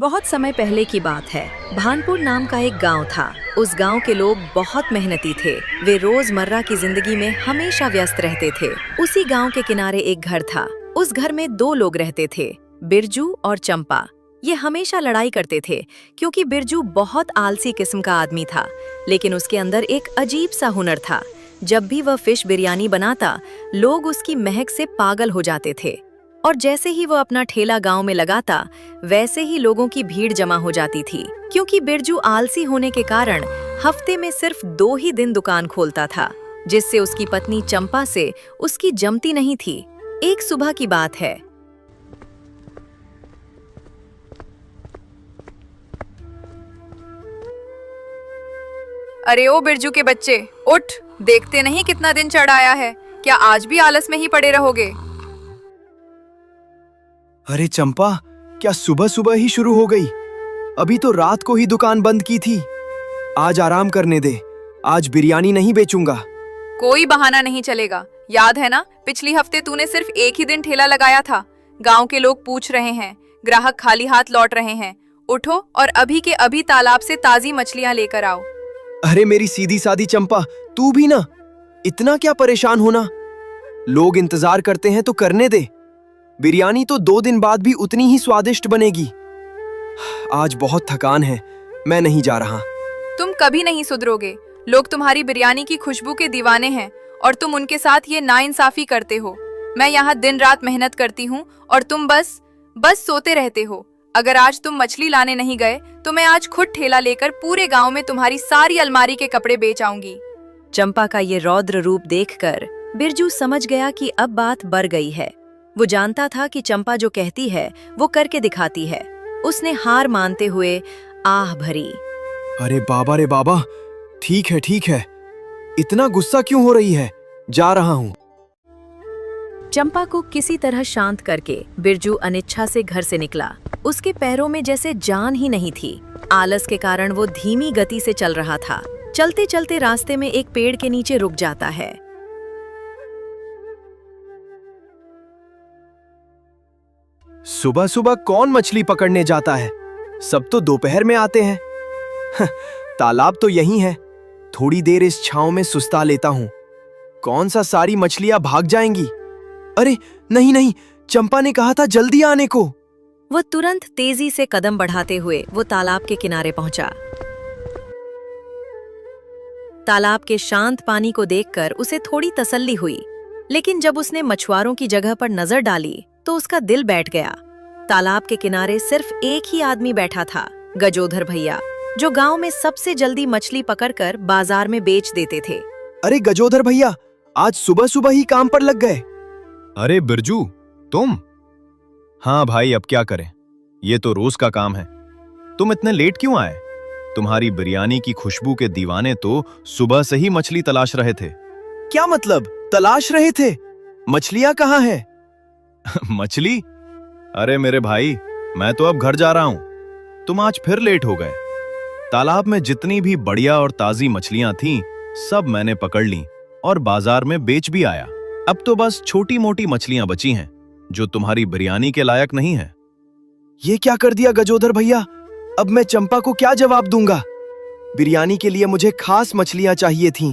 बहुत समय पहले की बात है। भानपुर नाम का एक गांव था। उस गांव के लोग बहुत मेहनती थे। वे रोजमर्रा की जिंदगी में हमेशा व्यस्त रहते थे। उसी गांव के किनारे एक घर था। उस घर में दो लोग रहते थे, बिरजू और चंपा। ये हमेशा लड़ाई करते थे क्योंकि बिरजू बहुत आलसी किस्म का आदमी था, लेकिन उसके अंदर एक अजीब सा हुनर था। जब भी वह फिश बिरयानी बनाता, लोग उसकी महक से पागल हो जाते थे। और जैसे ही वो अपना ठेला गांव में लगाता, वैसे ही लोगों की भीड़ जमा हो जाती थी। क्योंकि बिरजू आलसी होने के कारण हफ्ते में सिर्फ 2 ही दिन दुकान खोलता था, जिससे उसकी पत्नी चंपा से उसकी जमती नहीं थी। एक सुबह की बात है। अरे ओ बिरजू के बच्चे, उठ! देखते नहीं कितना दिन चढ़ आया है। क्या आज भी आलस में ही पड़े रहोगे? अरे चंपा, क्या सुबह सुबह ही शुरू हो गई? अभी तो रात को ही दुकान बंद की थी। आज आराम करने दे। आज बिरयानी नहीं बेचूंगा। कोई बहाना नहीं चलेगा। याद है ना, पिछली हफ्ते तूने सिर्फ एक ही दिन ठेला लगाया था। गांव के लोग पूछ रहे हैं, ग्राहक खाली हाथ लौट रहे हैं। उठो और अभी के अभी तालाब से ताजी मछलियां लेकर आओ। अरे मेरी सीधी सादी चंपा, तू भी ना, इतना क्या परेशान होना? लोग इंतजार करते हैं तो करने दे। बिरयानी तो 2 दिन बाद भी उतनी ही स्वादिष्ट बनेगी। आज बहुत थकान है, मैं नहीं जा रहा। तुम कभी नहीं सुधरोगे। लोग तुम्हारी बिरयानी की खुशबू के दीवाने हैं और तुम उनके साथ ये नाइंसाफी करते हो। मैं यहाँ दिन रात मेहनत करती हूँ और तुम बस सोते रहते हो। अगर आज तुम मछली लाने नहीं गए तो मैं आज खुद ठेला लेकर पूरे गांव में तुम्हारी सारी अलमारी के कपड़े बेच आऊंगी। चंपा का ये रौद्र रूप देखकर बिरजू समझ गया कि अब बात बढ़ गई है। वो जानता था कि चंपा जो कहती है वो करके दिखाती है। उसने हार मानते हुए आह भरी। अरे बाबा रे बाबा, ठीक है। इतना गुस्सा क्यों हो रही है? जा रहा हूँ। चंपा को किसी तरह शांत करके बिरजू अनिच्छा से घर से निकला। उसके पैरों में जैसे जान ही नहीं थी। आलस के कारण वो धीमी गति से चल रहा था। चलते चलते रास्ते में एक पेड़ के नीचे रुक जाता है। सुबह सुबह कौन मछली पकड़ने जाता है? सब तो दोपहर में आते हैं। तालाब तो यहीं है। थोड़ी देर इस छांव में सुस्ता लेता हूँ। कौन सा सारी मछलियां भाग जाएंगी? अरे नहीं, चंपा ने कहा था जल्दी आने को। वो तुरंत तेजी से कदम बढ़ाते हुए वो तालाब के किनारे पहुंचा। तालाब के शांत पानी को देखकर उसे थोड़ी तसल्ली हुई, लेकिन जब उसने मछुआरों की जगह पर नजर डाली तो उसका दिल बैठ गया। तालाब के किनारे सिर्फ एक ही आदमी बैठा था, गजोधर भैया, जो गांव में सबसे जल्दी मछली पकड़कर बाजार में बेच देते थे। अरे गजोधर भैया, आज सुबह सुबह ही काम पर लग गए। अरे बिरजू, तुम? हाँ भाई, अब क्या करें, ये तो रोज का काम है। तुम इतने लेट क्यों आए? तुम्हारी बिरयानी की खुशबू के दीवाने तो सुबह से ही मछली तलाश रहे थे। क्या मतलब तलाश रहे थे? मछलियां कहाँ हैं? मछली? अरे मेरे भाई, मैं तो अब घर जा रहा हूं। तुम आज फिर लेट हो गए। तालाब में जितनी भी बढ़िया और ताजी मछलियां थीं, सब मैंने पकड़ लीं और बाजार में बेच भी आया। अब तो बस छोटी मोटी मछलियां बची हैं, जो तुम्हारी बिरयानी के लायक नहीं है। ये क्या कर दिया गजोधर भैया? अब मैं चंपा को क्या जवाब दूंगा? बिरयानी के लिए मुझे खास मछलियां चाहिए थीं।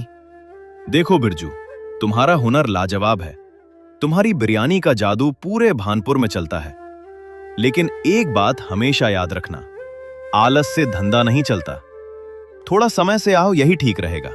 देखो बिरजू, तुम्हारा हुनर लाजवाब है। तुम्हारी बिरयानी का जादू पूरे भानपुर में चलता है। लेकिन एक बात हमेशा याद रखना, आलस से धंधा नहीं चलता। थोड़ा समय से आओ, यही ठीक रहेगा।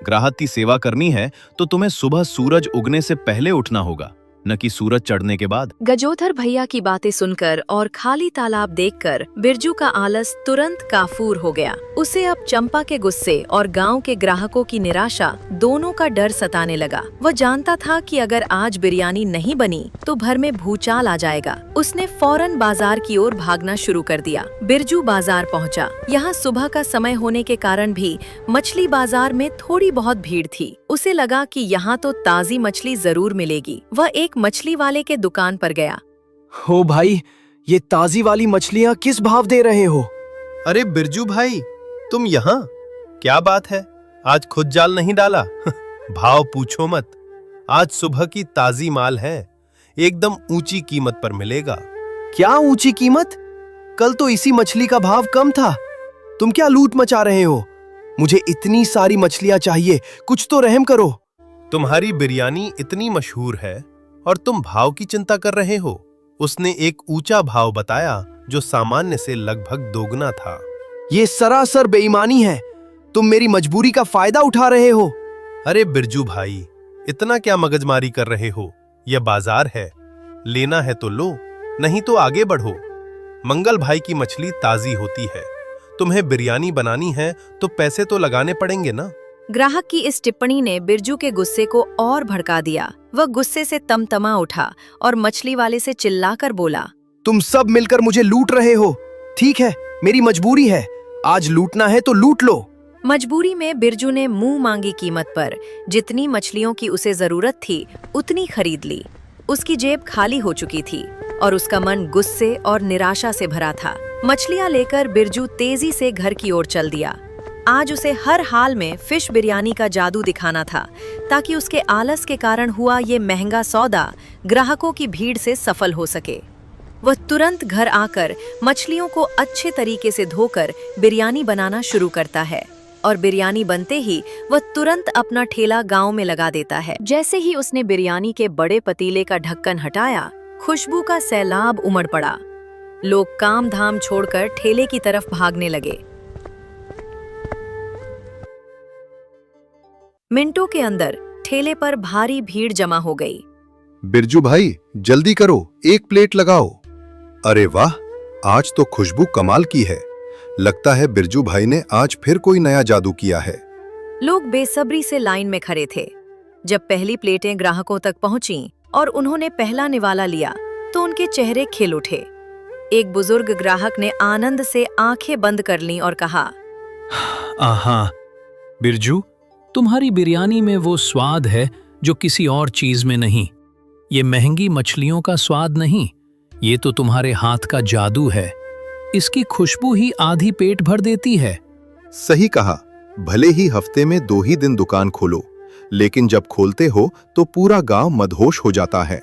ग्राहक की सेवा करनी है तो तुम्हें सुबह सूरज उगने से पहले उठना होगा, न कि सूरज चढ़ने के बाद। गजोधर भैया की बातें सुनकर और खाली तालाब देखकर बिरजू का आलस तुरंत काफूर हो गया। उसे अब चंपा के गुस्से और गांव के ग्राहकों की निराशा दोनों का डर सताने लगा। वह जानता था कि अगर आज बिरयानी नहीं बनी तो भर में भूचाल आ जाएगा। उसने फौरन बाजार की ओर भागना शुरू कर दिया। बिरजू बाजार पहुंचा। यहाँ सुबह का समय होने के कारण भी मछली बाजार में थोड़ी बहुत भीड़ थी। उसे लगा कि यहाँ तो ताजी मछली जरूर मिलेगी। वह एक मछली वाले के दुकान पर गया। हो भाई, ये ताजी वाली मछलियां किस भाव दे रहे हो? अरे बिरजू भाई, तुम यहाँ? क्या बात है, आज खुद जाल नहीं डाला? भाव पूछो मत, आज सुबह की ताजी माल है, एकदम ऊंची कीमत पर मिलेगा। क्या ऊंची कीमत? कल तो इसी मछली का भाव कम था। तुम क्या लूट मचा रहे हो? मुझे इतनी सारी मछलियां चाहिए, कुछ तो रहम करो। तुम्हारी बिरयानी इतनी मशहूर है और तुम भाव की चिंता कर रहे हो। उसने एक ऊंचा भाव बताया जो सामान्य से लगभग दोगुना था। ये सरासर बेईमानी है। तुम मेरी मजबूरी का फायदा उठा रहे हो। अरे बिरजू भाई, इतना क्या मगजमारी कर रहे हो? यह बाजार है, लेना है तो लो, नहीं तो आगे बढ़ो। मंगल भाई की मछली ताजी होती है। तुम्हें बिरयानी बनानी है तो पैसे तो लगाने पड़ेंगे ना। ग्राहक की इस टिप्पणी ने बिरजू के गुस्से को और भड़का दिया। वह गुस्से से तमतमा उठा और मछली वाले से चिल्लाकर बोला, तुम सब मिलकर मुझे लूट रहे हो। ठीक है, मेरी मजबूरी है, आज लूटना है तो लूट लो। मजबूरी में बिरजू ने मुंह मांगी कीमत पर जितनी मछलियों की उसे जरूरत थी उतनी खरीद ली। उसकी जेब खाली हो चुकी थी और उसका मन गुस्से और निराशा से भरा था। मछलियां लेकर बिरजू तेजी से घर की ओर चल दिया। आज उसे हर हाल में फिश बिरयानी का जादू दिखाना था, ताकि उसके आलस के कारण हुआ ये महंगा सौदा ग्राहकों की भीड़ से सफल हो सके। वह तुरंत घर आकर मछलियों को अच्छे तरीके से धोकर बिरयानी बनाना शुरू करता है और बिरयानी बनते ही वह तुरंत अपना ठेला गांव में लगा देता है। जैसे ही उसने बिरयानी के बड़े पतीले का ढक्कन हटाया, खुशबू का सैलाब उमड़ पड़ा। लोग काम धाम छोड़कर ठेले की तरफ भागने लगे। मिनटों के अंदर ठेले पर भारी भीड़ जमा हो गई। बिरजू भाई, जल्दी करो, एक प्लेट लगाओ। अरे वाह, आज तो खुशबू कमाल की है। लगता है बिरजू भाई ने आज फिर कोई नया जादू किया है। लोग बेसब्री से लाइन में खड़े थे। जब पहली प्लेटें ग्राहकों तक पहुंचीं और उन्होंने पहला निवाला लिया तो उनके चेहरे खिल उठे। एक बुजुर्ग ग्राहक ने आनंद से आंखें बंद कर लीं और कहा, आहा, बिरजू, तुम्हारी बिरयानी में वो स्वाद है जो किसी और चीज में नहीं। ये महंगी मछलियों का स्वाद नहीं, ये तो तुम्हारे हाथ का जादू है। इसकी खुशबू ही आधी पेट भर देती है। सही कहा, भले ही हफ्ते में 2 ही दिन दुकान खोलो, लेकिन जब खोलते हो तो पूरा गांव मदहोश हो जाता है।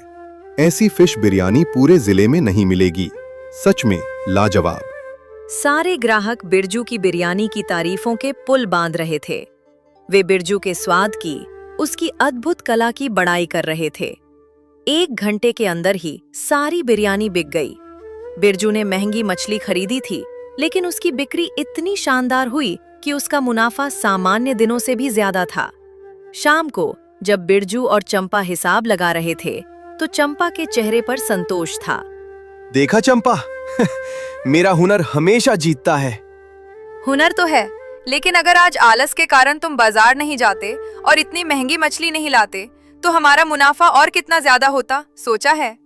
ऐसी फिश बिरयानी पूरे जिले में नहीं मिलेगी। सच में लाजवाब। सारे ग्राहक बिरजू की बिरयानी की तारीफों के पुल बांध रहे थे। वे बिरजू के स्वाद की, उसकी अद्भुत कला की बड़ाई कर रहे थे। 1 घंटे के अंदर ही सारी बिरयानी बिक गई। बिरजू ने महंगी मछली खरीदी थी, लेकिन उसकी बिक्री इतनी शानदार हुई कि उसका मुनाफा सामान्य दिनों से भी ज्यादा था। शाम को जब बिरजू और चंपा हिसाब लगा रहे थे, तो चंपा के चेहरे पर संतोष था। देखा चंपा, मेरा हुनर हमेशा जीतता है। हुनर तो है, लेकिन अगर आज आलस के कारण तुम बाजार नहीं जाते और इतनी महंगी मछली नहीं लाते, तो हमारा मुनाफा और कितना ज्यादा होता, सोचा है?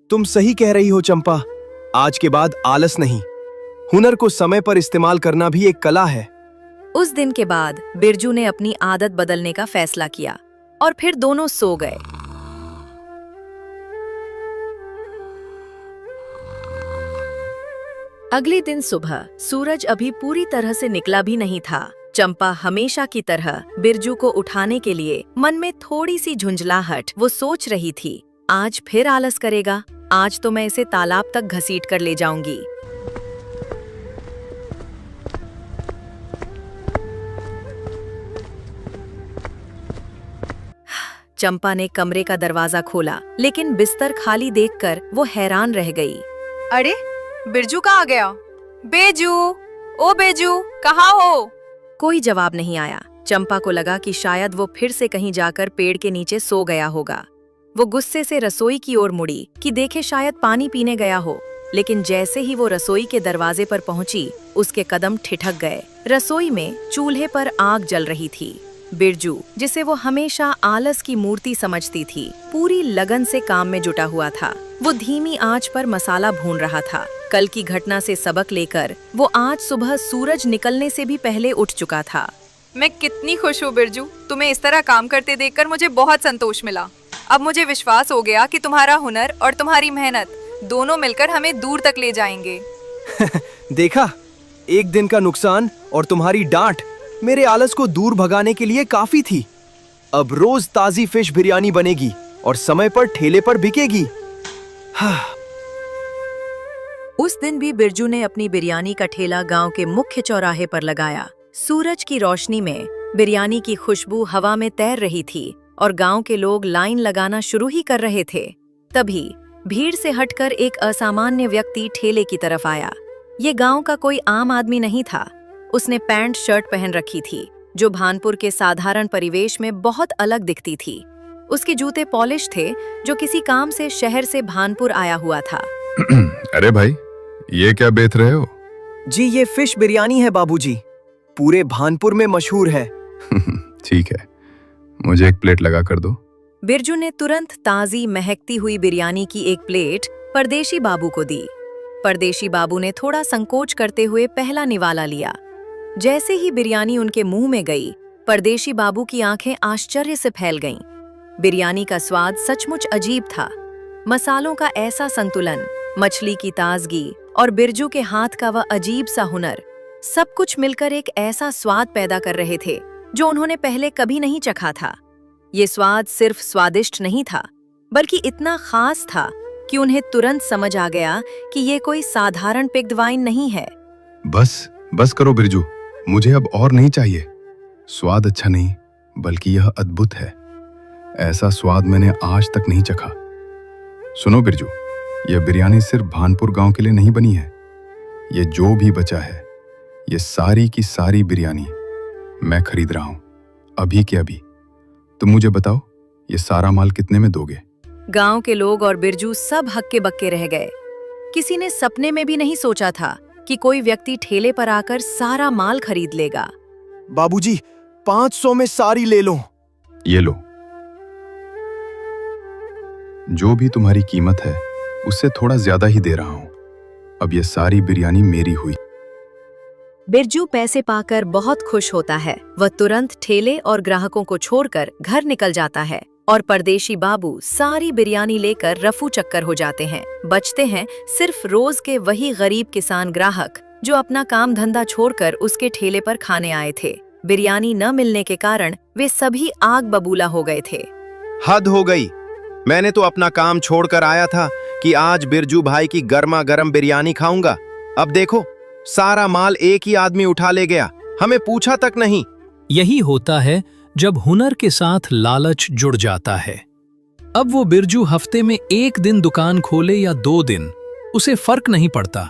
तुम सही कह रही हो चंपा। आज के बाद आलस नहीं, हुनर को समय पर इस्तेमाल करना भी एक कला है। उस दिन के बाद बिरजू ने अपनी आदत बदलने का फैसला किया और फिर दोनों सो गए। अगले दिन सुबह सूरज अभी पूरी तरह से निकला भी नहीं था। चंपा हमेशा की तरह बिरजू को उठाने के लिए मन में थोड़ी सी झुंझलाहट वो सोच रही थी, आज फिर आलस करेगा, आज तो मैं इसे तालाब तक घसीट कर ले जाऊंगी। चंपा ने कमरे का दरवाजा खोला, लेकिन बिस्तर खाली देखकर वो हैरान रह गई। अरे, बिरजू कहाँ गया? बेजू, ओ बेजू, कहाँ हो? कोई जवाब नहीं आया। चंपा को लगा कि शायद वो फिर से कहीं जाकर पेड़ के नीचे सो गया होगा। वो गुस्से से रसोई की ओर मुड़ी कि देखे शायद पानी पीने गया हो, लेकिन जैसे ही वो रसोई के दरवाजे पर पहुंची, उसके कदम ठिठक गए। रसोई में चूल्हे पर आग जल रही थी। बिरजू, जिसे वो हमेशा आलस की मूर्ति समझती थी, पूरी लगन से काम में जुटा हुआ था। वो धीमी आंच पर मसाला भून रहा था। कल की घटना से सबक लेकर वो आज सुबह सूरज निकलने से भी पहले उठ चुका था। मैं कितनी खुश हूँ बिरजू, तुम्हें इस तरह काम करते देखकर मुझे बहुत संतोष मिला। अब मुझे विश्वास हो गया कि तुम्हारा हुनर और तुम्हारी मेहनत दोनों मिलकर हमें दूर तक ले जाएंगे। देखा, एक दिन का नुकसान और तुम्हारी डांट मेरे आलस को दूर भगाने के लिए काफी थी। अब रोज ताजी फिश बिरयानी बनेगी और समय पर ठेले पर बिकेगी। उस दिन भी बिरजू ने अपनी बिरयानी का ठेला गांव के मुख्य चौराहे पर लगाया। सूरज की रोशनी में बिरयानी की खुशबू हवा में तैर रही थी और गांव के लोग लाइन लगाना शुरू ही कर रहे थे। तभी भीड़ से हटकर एक असामान्य व्यक्ति ठेले की तरफ आया। ये गांव का कोई आम आदमी नहीं था। उसने पैंट शर्ट पहन रखी थी, जो भानपुर के साधारण परिवेश में बहुत अलग दिखती थी। उसके जूते पॉलिश थे, जो किसी काम से शहर से भानपुर आया हुआ था। अरे भाई, ये क्या बेच रहे हो? जी ये फिश बिरयानी है बाबूजी, पूरे भानपुर में मशहूर है। ठीक है, मुझे एक प्लेट लगा कर दो। बिरजू ने तुरंत ताजी महकती हुई बिरयानी की एक प्लेट परदेशी बाबू को दी। परदेशी बाबू ने थोड़ा संकोच करते हुए पहला निवाला लिया। जैसे ही बिरयानी उनके मुंह में गई, परदेशी बाबू की आंखें आश्चर्य से फैल गईं। बिरयानी का स्वाद सचमुच अजीब था। मसालों का ऐसा संतुलन, मछली की ताजगी और बिरजू के हाथ का वह अजीब सा हुनर, सब कुछ मिलकर एक ऐसा स्वाद पैदा कर रहे थे जो उन्होंने पहले कभी नहीं चखा था। ये स्वाद सिर्फ स्वादिष्ट नहीं था, बल्कि इतना खास था कि उन्हें तुरंत समझ आ गया कि ये कोई साधारण पिग्ड वाइन नहीं है। बस करो बिरजू, मुझे अब और नहीं चाहिए। स्वाद अच्छा नहीं, बल्कि यह अद्भुत है। ऐसा स्वाद मैंने आज तक नहीं चखा। सुनो बिरजू, यह बिरयानी सिर्फ भानपुर गांव के लिए नहीं बनी है। ये जो भी बचा है, ये सारी की सारी बिरयानी मैं खरीद रहा हूं, अभी के अभी। तुम मुझे बताओ, ये सारा माल कितने में दोगे? गांव के लोग और बिरजू सब हक्के बक्के रह गए। किसी ने सपने में भी नहीं सोचा था कि कोई व्यक्ति ठेले पर आकर सारा माल खरीद लेगा। बाबूजी 500 में सारी ले लो। ये लो, जो भी तुम्हारी कीमत है उससे थोड़ा ज्यादा ही दे रहा हूं। अब ये सारी बिरयानी मेरी हुई। बिरजू पैसे पाकर बहुत खुश होता है। वह तुरंत ठेले और ग्राहकों को छोड़कर घर निकल जाता है और परदेशी बाबू सारी बिरयानी लेकर रफू चक्कर हो जाते हैं। बचते हैं सिर्फ रोज के वही गरीब किसान ग्राहक जो अपना काम धंधा छोड़कर उसके ठेले पर खाने आए थे। बिरयानी न मिलने के कारण वे सभी आग बबूला हो गए थे। हद हो गई। मैंने तो अपना काम छोड़कर आया था कि आज बिरजू भाई की गर्मा गर्म बिरयानी खाऊंगा। अब देखो, सारा माल एक ही आदमी उठा ले गया, हमें पूछा तक नहीं। यही होता है जब हुनर के साथ लालच जुड़ जाता है। अब वो बिरजू हफ्ते में एक दिन दुकान खोले या 2 दिन, उसे फर्क नहीं पड़ता।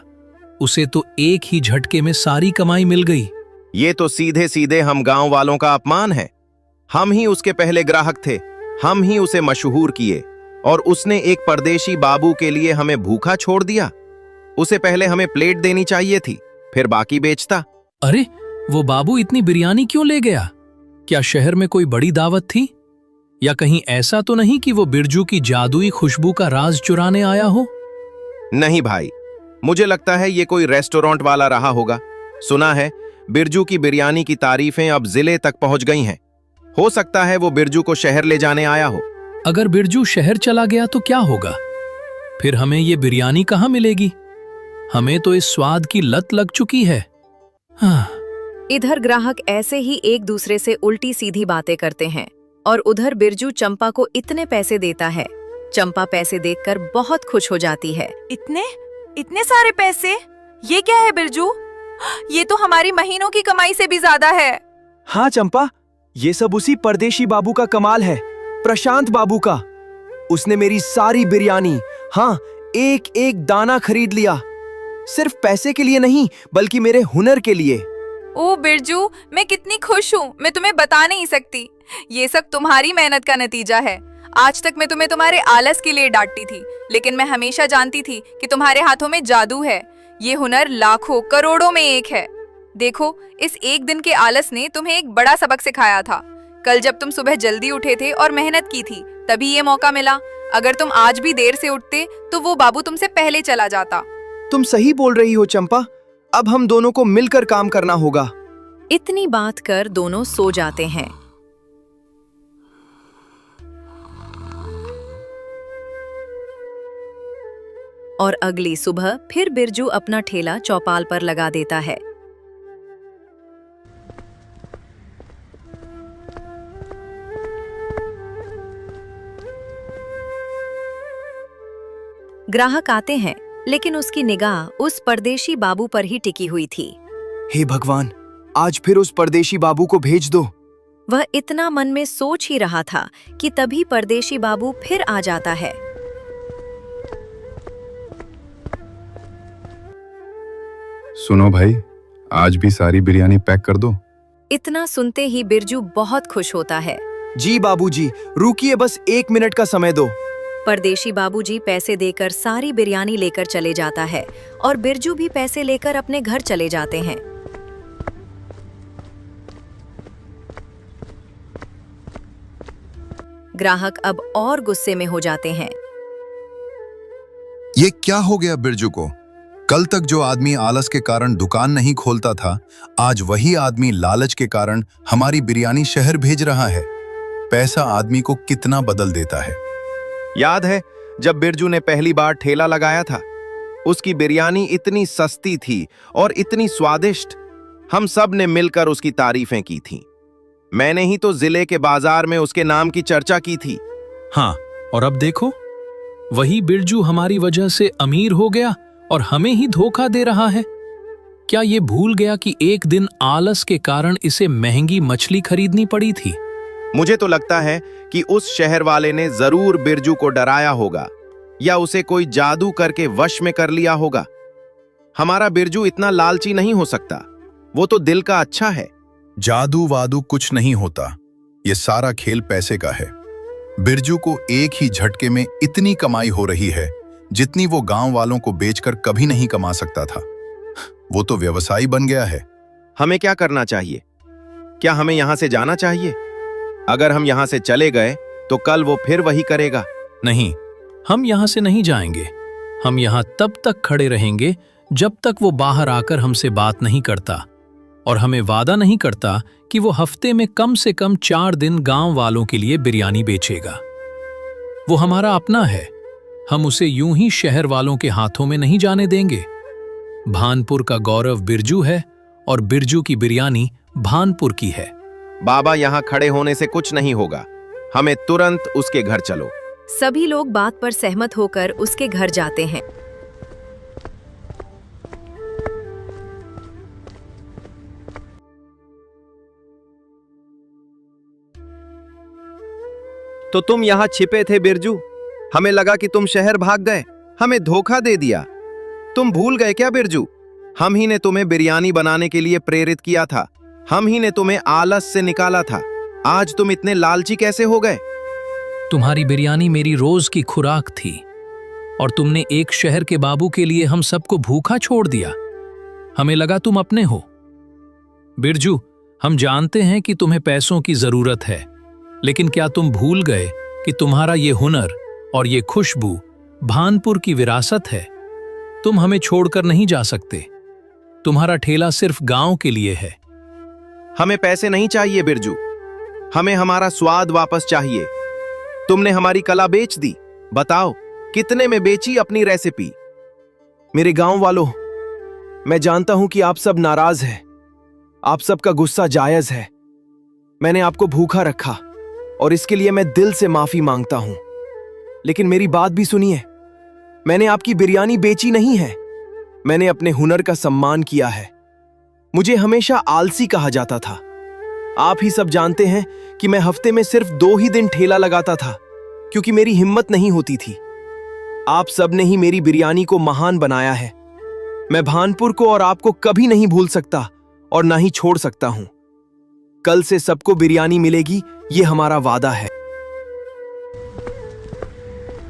उसे तो एक ही झटके में सारी कमाई मिल गई। ये तो सीधे सीधे हम गांव वालों का अपमान है। हम ही उसके पहले ग्राहक थे, हम ही उसे मशहूर किए, और उसने एक परदेशी बाबू के लिए हमें भूखा छोड़ दिया। उसे पहले हमें प्लेट देनी चाहिए थी, फिर बाकी बेचता। अरे, वो बाबू इतनी बिरयानी क्यों ले गया? क्या शहर में कोई बड़ी दावत थी? या कहीं ऐसा तो नहीं कि वो बिरजू की जादुई खुशबू का राज चुराने आया हो? नहीं भाई, मुझे लगता है ये कोई रेस्टोरेंट वाला रहा होगा। सुना है बिरजू की बिरयानी की तारीफें अब जिले तक पहुंच गई हैं। हो सकता है वो बिरजू को शहर ले जाने आया हो। अगर बिरजू शहर चला गया तो क्या होगा? फिर हमें ये बिरयानी कहाँ मिलेगी? हमें तो इस स्वाद की लत लग चुकी है। हाँ। इधर ग्राहक ऐसे ही एक दूसरे से उल्टी सीधी बातें करते हैं और उधर बिरजू चंपा को इतने पैसे देता है। चंपा पैसे देखकर बहुत खुश हो जाती है। इतने सारे पैसे? ये क्या है बिरजू? ये तो हमारी महीनों की कमाई से भी ज्यादा है। हाँ चंपा, ये सब उसी परदेशी बाबू का कमाल है, प्रशांत बाबू का। उसने मेरी सारी बिरयानी, हाँ, एक एक दाना खरीद लिया। सिर्फ पैसे के लिए नहीं, बल्कि मेरे हुनर के लिए। ओ बिरजू, मैं कितनी खुश हूँ, मैं तुम्हें बता नहीं सकती। ये सब तुम्हारी मेहनत का नतीजा है। आज तक मैं तुम्हें तुम्हारे आलस के लिए डांटती थी, लेकिन मैं हमेशा जानती थी कि तुम्हारे हाथों में जादू है। ये हुनर लाखों करोड़ों में एक है। देखो, इस एक दिन के आलस ने तुम्हें एक बड़ा सबक सिखाया था। कल जब तुम सुबह जल्दी उठे थे और मेहनत की थी, तभी ये मौका मिला। अगर तुम आज भी देर से उठते तो वो बाबू तुमसे पहले चला जाता। तुम सही बोल रही हो चंपा, अब हम दोनों को मिलकर काम करना होगा। इतनी बात कर दोनों सो जाते हैं। और अगली सुबह फिर बिरजू अपना ठेला चौपाल पर लगा देता है। ग्राहक आते हैं, लेकिन उसकी निगाह उस परदेशी बाबू पर ही टिकी हुई थी। हे भगवान, आज फिर उस परदेशी बाबू को भेज दो। वह इतना मन में सोच ही रहा था कि तभी परदेशी बाबू फिर आ जाता है। सुनो भाई, आज भी सारी बिरयानी पैक कर दो। इतना सुनते ही बिरजू बहुत खुश होता है। जी बाबूजी, रुकिए, बस 1 मिनट का समय दो। परदेशी बाबूजी पैसे देकर सारी बिरयानी लेकर चले जाता है और बिरजू भी पैसे लेकर अपने घर चले जाते हैं। ग्राहक अब और गुस्से में हो जाते हैं। ये क्या हो गया बिरजू को? कल तक जो आदमी आलस के कारण दुकान नहीं खोलता था, आज वही आदमी लालच के कारण हमारी बिरयानी शहर भेज रहा है। पैसा आदमी को कितना बदल देता है। याद है जब बिरजू ने पहली बार ठेला लगाया था? उसकी बिरयानी इतनी सस्ती थी और इतनी स्वादिष्ट। हम सब ने मिलकर उसकी तारीफें की थीं। मैंने ही तो जिले के बाजार में उसके नाम की चर्चा की थी। हाँ, और अब देखो, वही बिरजू हमारी वजह से अमीर हो गया और हमें ही धोखा दे रहा है। क्या ये भूल गया कि एक दिन आलस के कारण इसे महंगी मछली खरीदनी पड़ी थी? मुझे तो लगता है कि उस शहर वाले ने जरूर बिरजू को डराया होगा या उसे कोई जादू करके वश में कर लिया होगा। हमारा बिरजू इतना लालची नहीं हो सकता। वो तो दिल का अच्छा है। जादू वादू कुछ नहीं होता, ये सारा खेल पैसे का है। बिरजू को एक ही झटके में इतनी कमाई हो रही है जितनी वो गांव वालों को बेचकर कभी नहीं कमा सकता था। वो तो व्यवसायी बन गया है। हमें क्या करना चाहिए? क्या हमें यहां से जाना चाहिए? अगर हम यहां से चले गए तो कल वो फिर वही करेगा। नहीं, हम यहां से नहीं जाएंगे। हम यहां तब तक खड़े रहेंगे जब तक वो बाहर आकर हमसे बात नहीं करता और हमें वादा नहीं करता कि वो हफ्ते में कम से कम 4 दिन गांव वालों के लिए बिरयानी बेचेगा। वो हमारा अपना है। हम उसे यूं ही शहर वालों के हाथों में नहीं जाने देंगे। भानपुर का गौरव बिरजू है और बिरजू की बिरयानी भानपुर की है। बाबा, यहां खड़े होने से कुछ नहीं होगा। हमें तुरंत उसके घर चलो। सभी लोग बात पर सहमत होकर उसके घर जाते हैं। तो तुम यहां छिपे थे बिरजू? हमें लगा कि तुम शहर भाग गए। हमें धोखा दे दिया। तुम भूल गए क्या बिरजू? हम ही ने तुम्हें बिरयानी बनाने के लिए प्रेरित किया था। हम ही ने तुम्हें आलस से निकाला था। आज तुम इतने लालची कैसे हो गए? तुम्हारी बिरयानी मेरी रोज की खुराक थी और तुमने एक शहर के बाबू के लिए हम सबको भूखा छोड़ दिया। हमें लगा तुम अपने हो। बिरजू, हम जानते हैं कि तुम्हें पैसों की जरूरत है, लेकिन क्या तुम भूल गए कि तुम्हारा ये हुनर और ये खुशबू भानपुर की विरासत है? तुम हमें छोड़कर नहीं जा सकते। तुम्हारा ठेला सिर्फ गांव के लिए है। हमें पैसे नहीं चाहिए बिरजू। हमें हमारा स्वाद वापस चाहिए। तुमने हमारी कला बेच दी। बताओ, कितने में बेची अपनी रेसिपी? मेरे गांव वालों, मैं जानता हूं कि आप सब नाराज हैं। आप सबका गुस्सा जायज है। मैंने आपको भूखा रखा और इसके लिए मैं दिल से माफी मांगता हूं। लेकिन मेरी बात भी सुनिए। मैंने आपकी बिरयानी बेची नहीं है। मैंने अपने हुनर का सम्मान किया है। मुझे हमेशा आलसी कहा जाता था। आप ही सब जानते हैं कि मैं हफ्ते में सिर्फ 2 ही दिन ठेला लगाता था क्योंकि मेरी हिम्मत नहीं होती थी। आप सब ने ही मेरी बिरयानी को महान बनाया है। मैं भानपुर को और आपको कभी नहीं भूल सकता और ना ही छोड़ सकता हूं। कल से सबको बिरयानी मिलेगी, ये हमारा वादा है।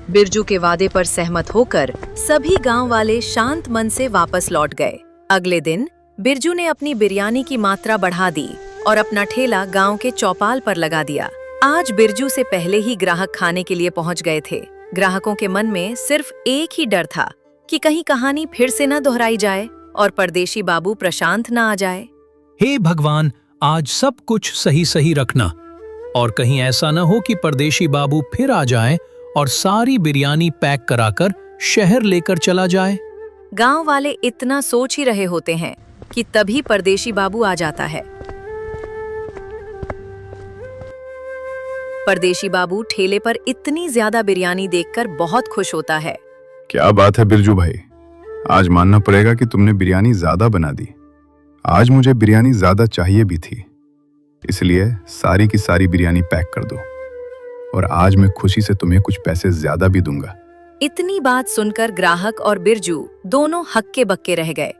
बिरजू के वादे पर सहमत होकर सभी गांव वाले शांत मन से वापस लौट गए। अगले दिन बिरजू ने अपनी बिरयानी की मात्रा बढ़ा दी और अपना ठेला गांव के चौपाल पर लगा दिया। आज बिरजू से पहले ही ग्राहक खाने के लिए पहुंच गए थे। ग्राहकों के मन में सिर्फ एक ही डर था कि कहीं कहानी फिर से न दोहराई जाए और परदेशी बाबू प्रशांत न आ जाए। हे भगवान, आज सब कुछ सही सही रखना और कहीं ऐसा न हो कि परदेशी बाबू फिर आ जाए और सारी बिरयानी पैक कराकर शहर लेकर चला जाए। गांव वाले इतना सोच ही रहे होते हैं कि तभी परदेशी बाबू आ जाता है। परदेशी बाबू ठेले पर इतनी ज्यादा बिरयानी देखकर बहुत खुश होता है। क्या बात है बिरजू भाई, आज मानना पड़ेगा कि तुमने बिरयानी ज्यादा बना दी। आज मुझे बिरयानी ज्यादा चाहिए भी थी, इसलिए सारी की सारी बिरयानी पैक कर दो, और आज मैं खुशी से तुम्हें कुछ पैसे ज्यादा भी दूंगा। इतनी बात सुनकर ग्राहक और बिरजू दोनों हक्के बक्के रह गए।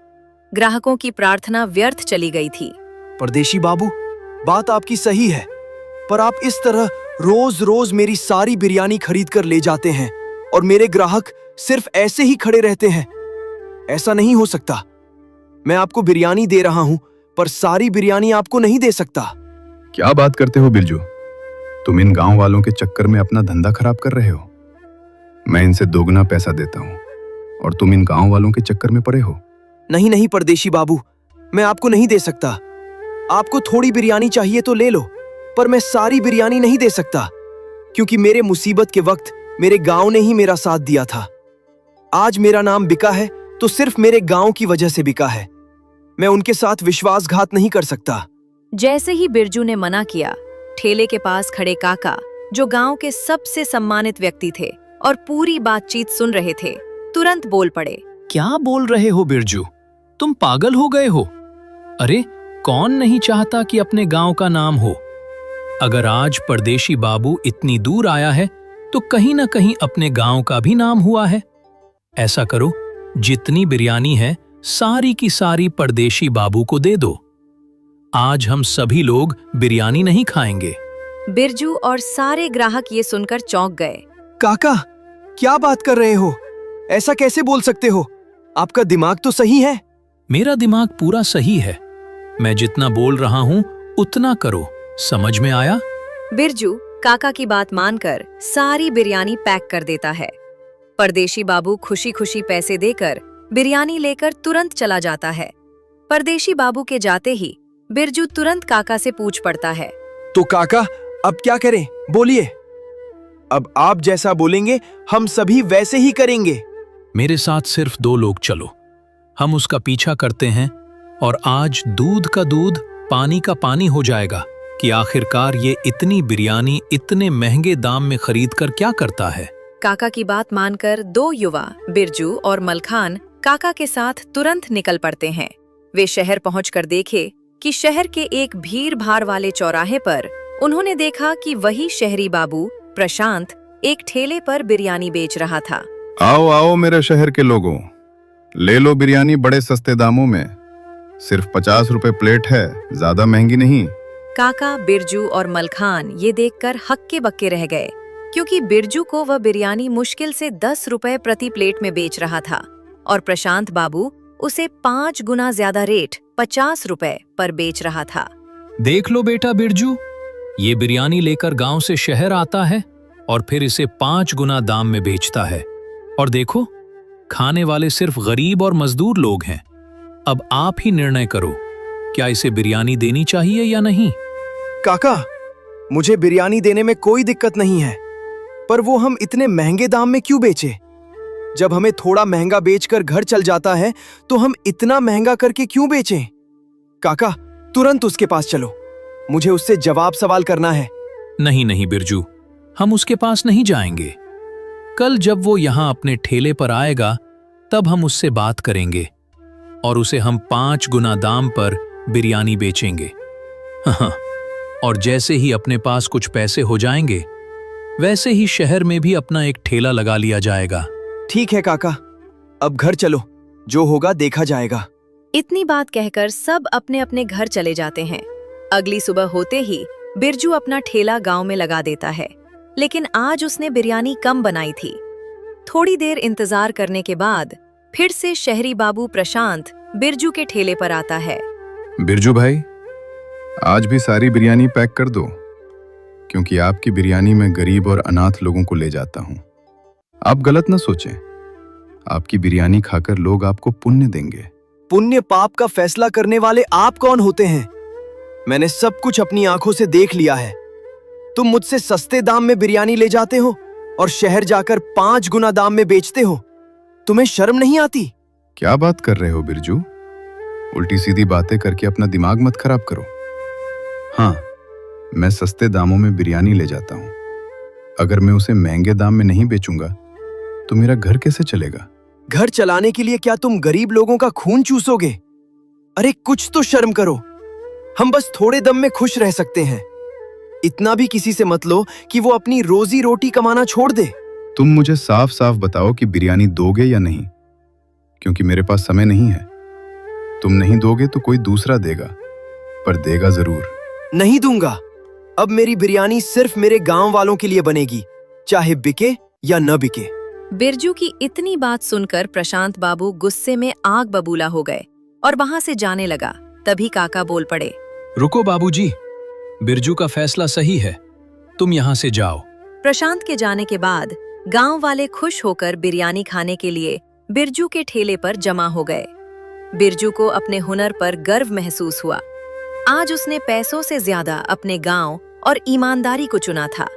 ग्राहकों की प्रार्थना व्यर्थ चली गई थी। परदेशी बाबू, बात आपकी सही है, पर आप इस तरह रोज रोज मेरी सारी बिरयानी खरीद कर ले जाते हैं और मेरे ग्राहक सिर्फ ऐसे ही खड़े रहते हैं। ऐसा नहीं हो सकता। मैं आपको बिरयानी दे रहा हूं, पर सारी बिरयानी आपको नहीं दे सकता। क्या बात करते हो बिरजू? तुम इन गांव वालों के चक्कर में अपना धंधा खराब कर रहे हो। मैं इनसे दोगुना पैसा देता हूं और तुम इन गांव वालों के चक्कर में पड़े हो। नहीं नहीं परदेशी बाबू, मैं आपको नहीं दे सकता। आपको थोड़ी बिरयानी चाहिए तो ले लो, पर मैं सारी बिरयानी नहीं दे सकता, क्योंकि मेरे मुसीबत के वक्त मेरे गांव ने ही मेरा साथ दिया था। आज मेरा नाम बिका है तो सिर्फ मेरे गांव की वजह से बिका है। मैं उनके साथ विश्वासघात नहीं कर सकता। जैसे ही बिरजू ने मना किया, ठेले के पास खड़े काका, जो गांव के सबसे सम्मानित व्यक्ति थे और पूरी बातचीत सुन रहे थे, तुरंत बोल पड़े। क्या बोल रहे हो बिरजू? तुम पागल हो गए हो? अरे कौन नहीं चाहता कि अपने गांव का नाम हो? अगर आज परदेशी बाबू इतनी दूर आया है तो कहीं ना कहीं अपने गांव का भी नाम हुआ है। ऐसा करो, जितनी बिरयानी है सारी की सारी परदेशी बाबू को दे दो। आज हम सभी लोग बिरयानी नहीं खाएंगे। बिरजू और सारे ग्राहक ये सुनकर चौंक गए। काका, क्या बात कर रहे हो? ऐसा कैसे बोल सकते हो? आपका दिमाग तो सही है। मेरा दिमाग पूरा सही है। मैं जितना बोल रहा हूं उतना करो। समझ में आया? बिरजू काका की बात मानकर सारी बिरयानी पैक कर देता है। परदेशी बाबू खुशी खुशी पैसे देकर बिरयानी लेकर तुरंत चला जाता है। परदेशी बाबू के जाते ही बिरजू तुरंत काका से पूछ पड़ता है। तो काका, अब क्या करें? बोलिए। अब आप जैसा बोलेंगे हम सभी वैसे ही करेंगे। मेरे साथ सिर्फ 2 लोग चलो। हम उसका पीछा करते हैं और आज दूध का दूध, पानी का पानी हो जाएगा कि आखिरकार ये इतनी बिरयानी इतने महंगे दाम में खरीद कर क्या करता है। काका की बात मानकर 2 युवा बिरजू और मलखान काका के साथ तुरंत निकल पड़ते हैं। वे शहर पहुंचकर देखे कि शहर के एक भीड़ भाड़ वाले चौराहे पर उन्होंने देखा कि वही शहरी बाबू प्रशांत एक ठेले पर बिरयानी बेच रहा था। आओ आओ मेरे शहर के लोगों, ले लो बिरयानी बड़े सस्ते दामों में। सिर्फ 50 रुपए प्लेट है, ज्यादा महंगी नहीं। काका, बिरजू और मलखान ये देखकर हक्के बक्के रह गए, क्योंकि बिरजू को वह बिरयानी मुश्किल से 10 रुपए प्रति प्लेट में बेच रहा था और प्रशांत बाबू उसे 5 गुना ज्यादा रेट 50 रुपए पर बेच रहा था। देख लो बेटा बिरजू, ये बिरयानी लेकर गांव से शहर आता है और फिर इसे 5 गुना दाम में बेचता है। और देखो, खाने वाले सिर्फ गरीब और मजदूर लोग हैं। अब आप ही निर्णय करो, क्या इसे बिरयानी देनी चाहिए या नहीं? काका, मुझे बिरयानी देने में कोई दिक्कत नहीं है, पर वो हम इतने महंगे दाम में क्यों बेचे? जब हमें थोड़ा महंगा बेचकर घर चल जाता है तो हम इतना महंगा करके क्यों बेचें? काका, तुरंत उसके पास चलो, मुझे उससे जवाब सवाल करना है। नहीं नहीं बिरजू, हम उसके पास नहीं जाएंगे। कल जब वो यहाँ अपने ठेले पर आएगा तब हम उससे बात करेंगे और उसे हम 5 गुना दाम पर बिरयानी बेचेंगे। हाँ, और जैसे ही अपने पास कुछ पैसे हो जाएंगे वैसे ही शहर में भी अपना एक ठेला लगा लिया जाएगा। ठीक है काका, अब घर चलो, जो होगा देखा जाएगा। इतनी बात कहकर सब अपने अपने घर चले जाते हैं। अगली सुबह होते ही बिरजू अपना ठेला गांव में लगा देता है, लेकिन आज उसने बिरयानी कम बनाई थी। थोड़ी देर इंतजार करने के बाद फिर से शहरी बाबू प्रशांत बिरजू के ठेले पर आता है। बिरजू भाई, आज भी सारी बिरयानी पैक कर दो, क्योंकि आपकी बिरयानी मैं गरीब और अनाथ लोगों को ले जाता हूं। आप गलत ना सोचें, आपकी बिरयानी खाकर लोग आपको पुण्य देंगे। पुण्य पाप का फैसला करने वाले आप कौन होते हैं? मैंने सब कुछ अपनी आंखों से देख लिया है। तुम मुझसे सस्ते दाम में बिरयानी ले जाते हो और शहर जाकर 5 गुना दाम में बेचते हो। तुम्हें शर्म नहीं आती? क्या बात कर रहे हो बिरजू? उल्टी सीधी बातें करके अपना दिमाग मत खराब करो। हाँ, मैं सस्ते दामों में बिरयानी ले जाता हूं। अगर मैं उसे महंगे दाम में नहीं बेचूंगा तो मेरा घर कैसे चलेगा? घर चलाने के लिए क्या तुम गरीब लोगों का खून चूसोगे? अरे कुछ तो शर्म करो। हम बस थोड़े दम में खुश रह सकते हैं। इतना भी किसी से मत लो कि वो अपनी रोजी रोटी कमाना छोड़ दे। तुम मुझे साफ साफ बताओ कि बिरयानी दोगे या नहीं, क्योंकि मेरे पास समय नहीं है। तुम नहीं दोगे तो कोई दूसरा देगा, पर देगा जरूर। नहीं दूंगा। अब मेरी बिरयानी सिर्फ मेरे गांव वालों के लिए बनेगी, चाहे बिके या न बिके। बिरजू की इतनी बात सुनकर प्रशांत बाबू गुस्से में आग बबूला हो गए और वहां से जाने लगा। तभी काका बोल पड़े। रुको बाबूजी, बिरजू का फैसला सही है, तुम यहाँ से जाओ। प्रशांत के जाने के बाद गांव वाले खुश होकर बिरयानी खाने के लिए बिरजू के ठेले पर जमा हो गए। बिरजू को अपने हुनर पर गर्व महसूस हुआ। आज उसने पैसों से ज्यादा अपने गांव और ईमानदारी को चुना था।